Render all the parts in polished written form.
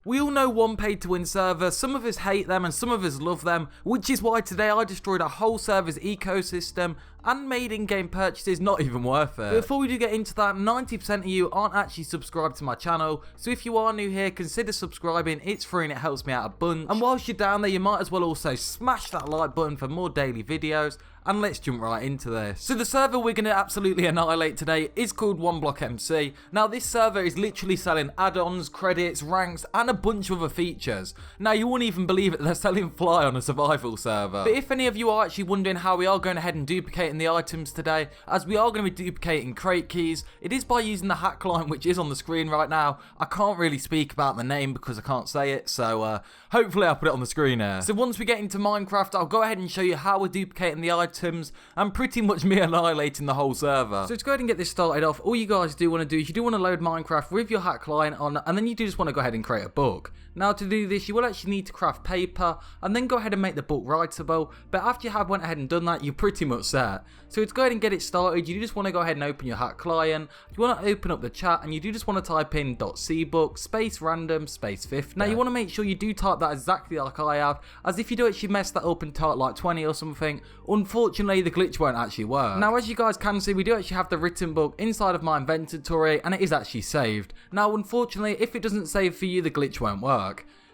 We all know one Pay2Win server, some of us hate them and some of us love them, which is why today I destroyed a whole server's ecosystem and made in-game purchases not even worth it. But before we do get into that, 90% of you aren't actually subscribed to my channel, so if you are new here, consider subscribing. It's free and it helps me out a bunch. And whilst you're down there, you might as well also smash that like button for more daily videos. And let's jump right into this. So the server we're going to absolutely annihilate today is called OneBlockMC. Now this server is literally selling add-ons, credits, ranks, and a bunch of other features. Now you won't even believe it, they're selling Fly on a survival server. But if any of you are actually wondering how we are going ahead and duplicating the items today, as we are going to be duplicating crate keys, it is by using the hack line which is on the screen right now. I can't really speak about the name because I can't say it, so hopefully I'll put it on the screen here. So once we get into Minecraft, I'll go ahead and show you how we're duplicating the items and pretty much me annihilating the whole server. So to go ahead and get this started off, all you guys do want to do is you do want to load Minecraft with your hack line on, and then you do just want to go ahead and create a book. Now to do this, you will actually need to craft paper and then go ahead and make the book writable, but after you have went ahead and done that, you're pretty much set. So to go ahead and get it started, you just want to go ahead and open your hack client, you want to open up the chat, and you do just want to type in .cbook space random space 50. Now you want to make sure you do type that exactly like I have, as if you do actually mess that up and type like 20 or something, unfortunately the glitch won't actually work. Now as you guys can see, we do actually have the written book inside of my inventory and it is actually saved. Now unfortunately, if it doesn't save for you, the glitch won't work.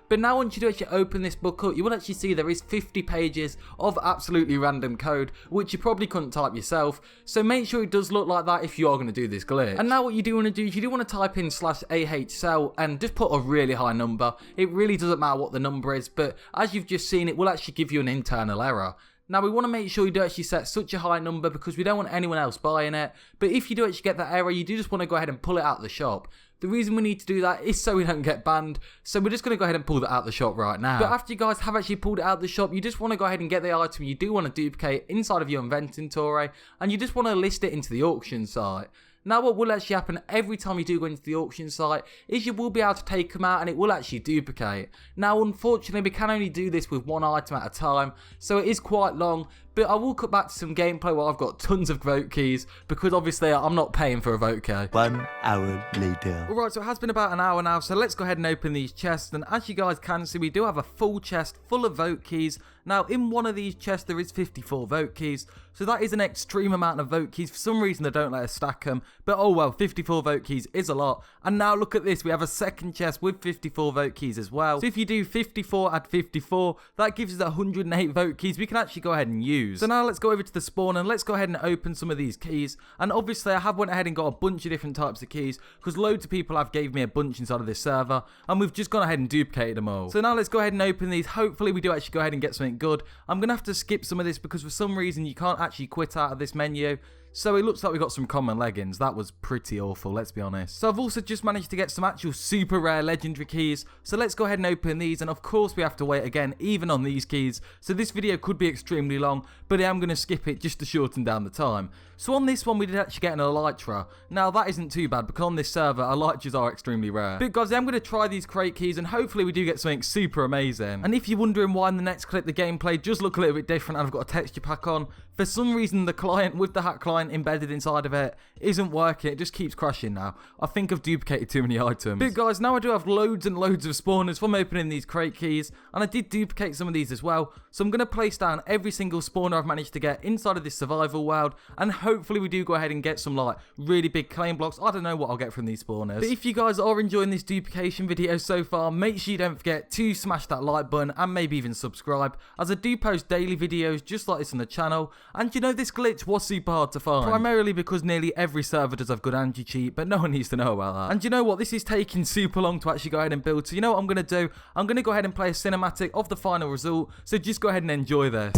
But now once you do actually open this book up, you will actually see there is 50 pages of absolutely random code, which you probably couldn't type yourself, so make sure it does look like that if you are going to do this glitch. And now what you do want to do is you do want to type in /ahcell and just put a really high number. It really doesn't matter what the number is, but as you've just seen, it will actually give you an internal error. Now we want to make sure you do actually set such a high number because we don't want anyone else buying it, but if you do actually get that error, you do just want to go ahead and pull it out of the shop. The reason we need to do that is so we don't get banned, so we're just going to go ahead and pull that out of the shop right now. But after you guys have actually pulled it out of the shop, you just want to go ahead and get the item you do want to duplicate inside of your inventory, and you just want to list it into the auction site. Now what will actually happen every time you do go into the auction site is you will be able to take them out and it will actually duplicate. Now unfortunately we can only do this with one item at a time, so it is quite long, but I will cut back to some gameplay where I've got tons of vote keys because obviously I'm not paying for a vote key. 1 hour later. Alright, so it has been about an hour now, so let's go ahead and open these chests, and as you guys can see we do have a full chest full of vote keys. Now in one of these chests there is 54 vote keys, so that is an extreme amount of vote keys. For some reason they don't let us stack them, but oh well, 54 vote keys is a lot. And now look at this, we have a second chest with 54 vote keys as well. So if you do 54 add 54, that gives us 108 vote keys we can actually go ahead and use. So now let's go over to the spawn and let's go ahead and open some of these keys. And obviously I have went ahead and got a bunch of different types of keys because loads of people have gave me a bunch inside of this server, and we've just gone ahead and duplicated them all. So now let's go ahead and open these. Hopefully we do actually go ahead and get something good. I'm gonna have to skip some of this because for some reason you can't actually quit out of this menu. So it looks like we got some common leggings. That was pretty awful, let's be honest. So I've also just managed to get some actual super rare legendary keys. So let's go ahead and open these, and of course we have to wait again even on these keys. So this video could be extremely long, but I am going to skip it just to shorten down the time. So on this one we did actually get an elytra. Now that isn't too bad because on this server elytras are extremely rare. But guys, I'm going to try these crate keys and hopefully we do get something super amazing. And if you're wondering why in the next clip the gameplay does look a little bit different and I've got a texture pack on, for some reason the client with the hack client embedded inside of it isn't working. It just keeps crashing now. I think I've duplicated too many items. But guys, now I do have loads and loads of spawners from opening these crate keys, and I did duplicate some of these as well. So I'm going to place down every single spawner I've managed to get inside of this survival world, and hopefully we do go ahead and get some like really big claim blocks. I don't know what I'll get from these spawners. But if you guys are enjoying this duplication video so far, make sure you don't forget to smash that like button and maybe even subscribe, as I do post daily videos just like this on the channel. And you know, this glitch was super hard to find, primarily because nearly every server does have good anti-cheat, but no one needs to know about that. And you know what, this is taking super long to actually go ahead and build, so you know what I'm going to do? I'm going to go ahead and play a cinematic of the final result, so just go ahead and enjoy this.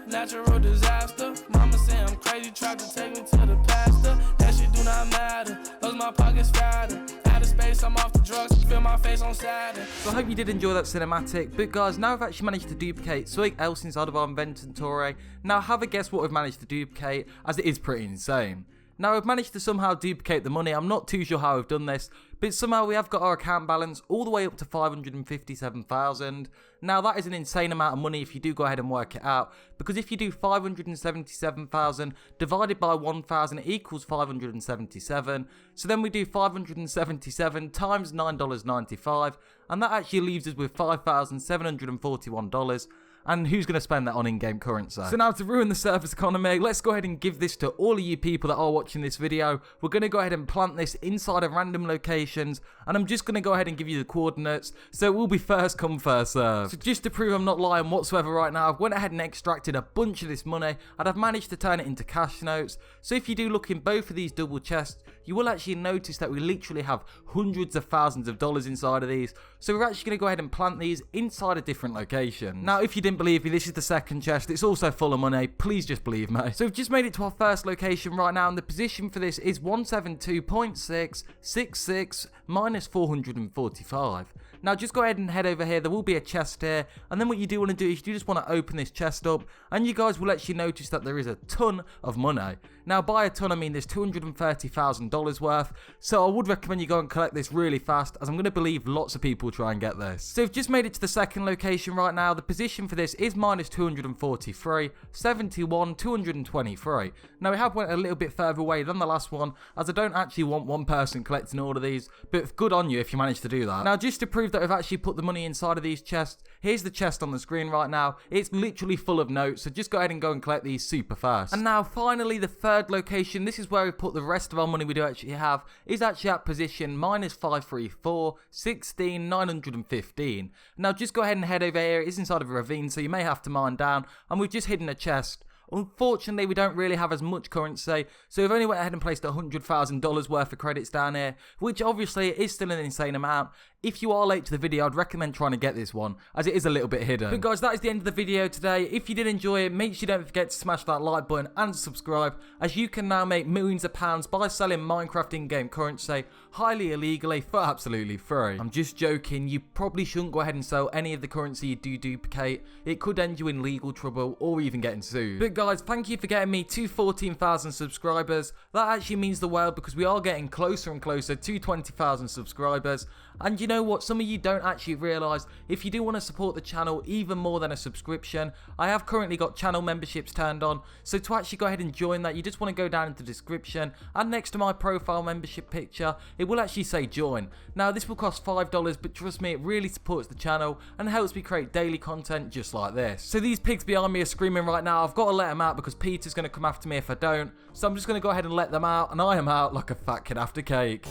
Natural disaster. Mama say I'm crazy, tried to take me to the pastor. That shit do not matter, cause my pocket's fatter. Out of space, I'm off the drugs, feel my face on Saturn. So I hope you did enjoy that cinematic, but guys, now I've actually managed to duplicate something else inside of our inventory. Now have a guess what we've managed to duplicate, as it is pretty insane. Now I've managed to somehow duplicate the money. I'm not too sure how I've done this, but somehow we have got our account balance all the way up to 557,000. Now that is an insane amount of money if you do go ahead and work it out, because if you do 577,000 divided by 1,000, it equals 577. So then we do 577 times $9.95, and that actually leaves us with $5,741. And who's going to spend that on in-game currency? So now to ruin the server's economy, let's go ahead and give this to all of you people that are watching this video. We're going to go ahead and plant this inside of random locations, and I'm just going to go ahead and give you the coordinates, so it will be first come first serve. So just to prove I'm not lying whatsoever right now, I've went ahead and extracted a bunch of this money, and I've managed to turn it into cash notes. So if you do look in both of these double chests, you will actually notice that we literally have hundreds of thousands of dollars inside of these. So we're actually going to go ahead and plant these inside a different location. Now if you didn't believe me, this is the second chest. It's also full of money. Please just believe me. So we've just made it to our first location right now, and the position for this is 172.666 minus 445. Now just go ahead and head over here. There will be a chest here, and then what you do want to do is you just want to open this chest up, and you guys will actually notice that there is a ton of money. Now by a ton I mean there's $230,000 worth, so I would recommend you go and collect this really fast, as I'm going to believe lots of people try and get this. So we've just made it to the second location right now. The position for this is minus 243, 71, 223. Now we have went a little bit further away than the last one, as I don't actually want one person collecting all of these, but good on you if you managed to do that. Now just to prove that we've actually put the money inside of these chests, here's the chest on the screen right now. It's literally full of notes, so just go ahead and go and collect these super fast. And now finally the third location, this is where we put the rest of our money we do actually have, is actually at position minus 534, 16, 915. Now just go ahead and head over here. It's inside of a ravine, so you may have to mine down, and we've just hidden a chest. Unfortunately, we don't really have as much currency, so we've only went ahead and placed $100,000 worth of credits down here, which obviously is still an insane amount. If you are late to the video, I'd recommend trying to get this one, as it is a little bit hidden. But guys, that is the end of the video today. If you did enjoy it, make sure you don't forget to smash that like button and subscribe, as you can now make millions of pounds by selling Minecraft in-game currency highly illegally for absolutely free. I'm just joking. You probably shouldn't go ahead and sell any of the currency you do duplicate. It could end you in legal trouble or even getting sued. But guys, thank you for getting me to 14,000 subscribers. That actually means the world, because we are getting closer and closer to 20,000 subscribers. And you know what, some of you don't actually realise, if you do want to support the channel even more than a subscription, I have currently got channel memberships turned on. So to actually go ahead and join that, you just want to go down into the description, and next to my profile membership picture, it will actually say join. Now this will cost $5, but trust me, it really supports the channel and helps me create daily content just like this. So these pigs behind me are screaming right now. I've got to let them out because Peter's going to come after me if I don't. So I'm just going to go ahead and let them out, and I am out like a fat kid after cake.